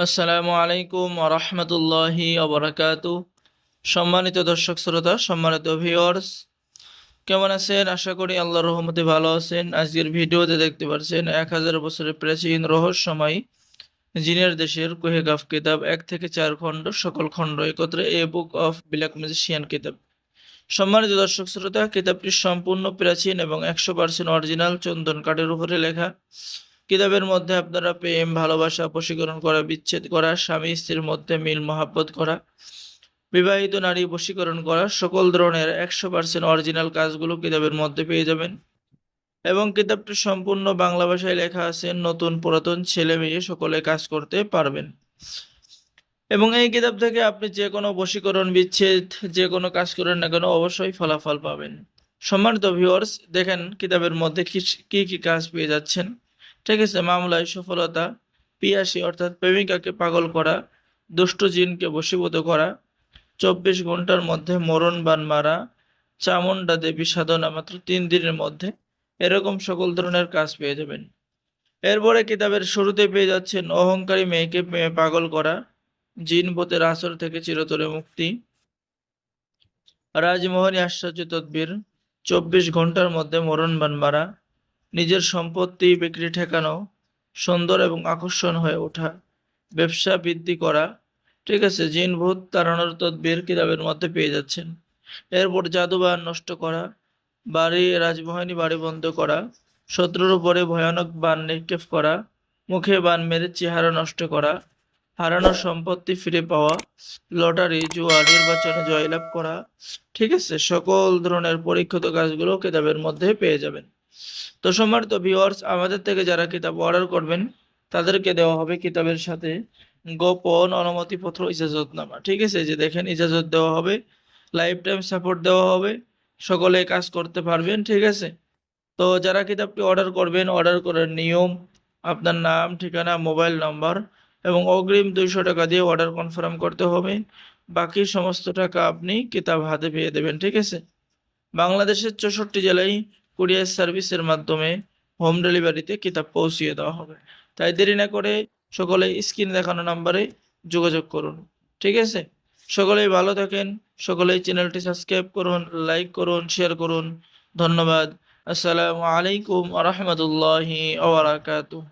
আসসালামু আলাইকুম ওয়া রাহমাতুল্লাহি ওয়া বারাকাতুহু। সম্মানিত দর্শক শ্রোতা, সম্মানিত ভিউয়ার্স, কেমন আছেন? আশা করি আল্লাহর রহমতে ভালো আছেন। আজকের ভিডিওতে দেখতে পাচ্ছেন 1000 বছরের প্রাচীন রহস্যময় জিনের দেশের কুহেকাফ কিতাব 1 থেকে 4 খণ্ড, সকল খণ্ড একত্রে এ বুক অফ ব্ল্যাক ম্যাজিশিয়ান কিতাব। সম্মানিত দর্শক শ্রোতা, কিতাবটি সম্পূর্ণ প্রাচীন এবং 100% অরিজিনাল চন্দন কাঠের উপরে লেখা। কিতাবের মধ্যে আপনারা প্রেম, ভালোবাসা, বশীকরণ করা, বিচ্ছেদ করা, স্বামী স্ত্রীর মধ্যে মিল মহাব্বত করা, বিবাহিত নারী বশীকরণ করা, সকল ধরনের 100% অরিজিনাল কাজগুলো কিতাবের মধ্যে পেয়ে যাবেন। এবং কিতাবটি সম্পূর্ণ বাংলা ভাষায় লেখা আছে। নতুন পুরাতন ছেলে মেয়ে সকলে কাজ করতে পারবেন। এবং এই কিতাব থেকে আপনি যে কোনো বশীকরণ, বিচ্ছেদ, যে কোনো কাজ করেন না কেন অবশ্যই ফলাফল পাবেন। সম্মানিত ভিউয়ার্স, দেখেন কিতাবের মধ্যে কি কি কাজ পেয়ে যাচ্ছেন। ঠিক আছে, মামলায় সফলতা, পিয়াসী অর্থাৎ প্রেমিকাকে পাগল করা, দুষ্ট জিনকে বশীভূত করা, 24 ঘন্টার মধ্যে মরণ বান মারা, চামুন্ডা দেবী সাধনা মাত্র 3 দিনের মধ্যে, এরকম সকল ধরনের কাজ পেয়ে যাবেন। এরপরে কিতাবের শুরুতে পেয়ে যাচ্ছেন অহংকারী মেয়েকে পাগল করা, জিন ভূতের আসর থেকে চিরতরে মুক্তি, রাজমোহনী আশ্চর্য তদবির, 24 ঘন্টার মধ্যে মরণ বান মারা, নিজের সম্পত্তি বিক্রি ঠেকানো, সুন্দর এবং আকর্ষণ হয়ে ওঠা, ব্যবসা বৃদ্ধি করা। ঠিক আছে, জিন ভূত তাড়ানোর তদবির কিতাবের মধ্যে পেয়ে যাচ্ছেন। এরপর জাদুবান নষ্ট করা, রাজমোহিনী বাড়ি বন্ধ করা, শত্রুর উপরে ভয়ানক বান নিক্ষেপ করা, মুখে বান মেরে চেহারা নষ্ট করা, হারানো সম্পত্তি ফিরে পাওয়া, লটারি, জুয়া, নির্বাচনে জয়লাভ করা। ঠিক আছে, সকল ধরনের পরীক্ষিত কাজগুলো কিতাবের মধ্যে পেয়ে যাবেন। তো সম্মানিত ভিউয়ার্স, আমাদের থেকে যারা কিতাব অর্ডার করবেন তাদেরকে দেওয়া হবে কিতাবের সাথে গোপন অনুমতিপত্র, ইজাজতনামা। ঠিক আছে, যে দেখেন ইজাজত দেওয়া হবে, লাইফ টাইম সাপোর্ট দেওয়া হবে, সকলে কাজ করতে পারবেন। ঠিক আছে, তো যারা কিতাবটি অর্ডার করবেন, অর্ডার করার নিয়ম: আপনার নাম, ঠিকানা, মোবাইল নাম্বার এবং অগ্রিম 200 টাকা দিয়ে অর্ডার কনফার্ম করতে হবে। বাকি সমস্ত টাকা আপনি কিতাব হাতে পেয়ে দেবেন। ঠিক আছে, বাংলাদেশের 64 জেলায় কুরিয়ার সার্ভিসের মাধ্যমে হোম ডেলিভারিতে কিতাব পৌঁছিয়ে দেওয়া হবে। তাই দেরি না করে সকলে স্ক্রিনে দেখানো নাম্বারে যোগাযোগ করুন। ঠিক আছে, সকলেই ভালো থাকেন, সকলেই চ্যানেলটি সাবস্ক্রাইব করুন, লাইক করুন, শেয়ার করুন। ধন্যবাদ। আসসালামু আলাইকুম ওয়া রাহমাতুল্লাহি ওয়া বারাকাতুহু।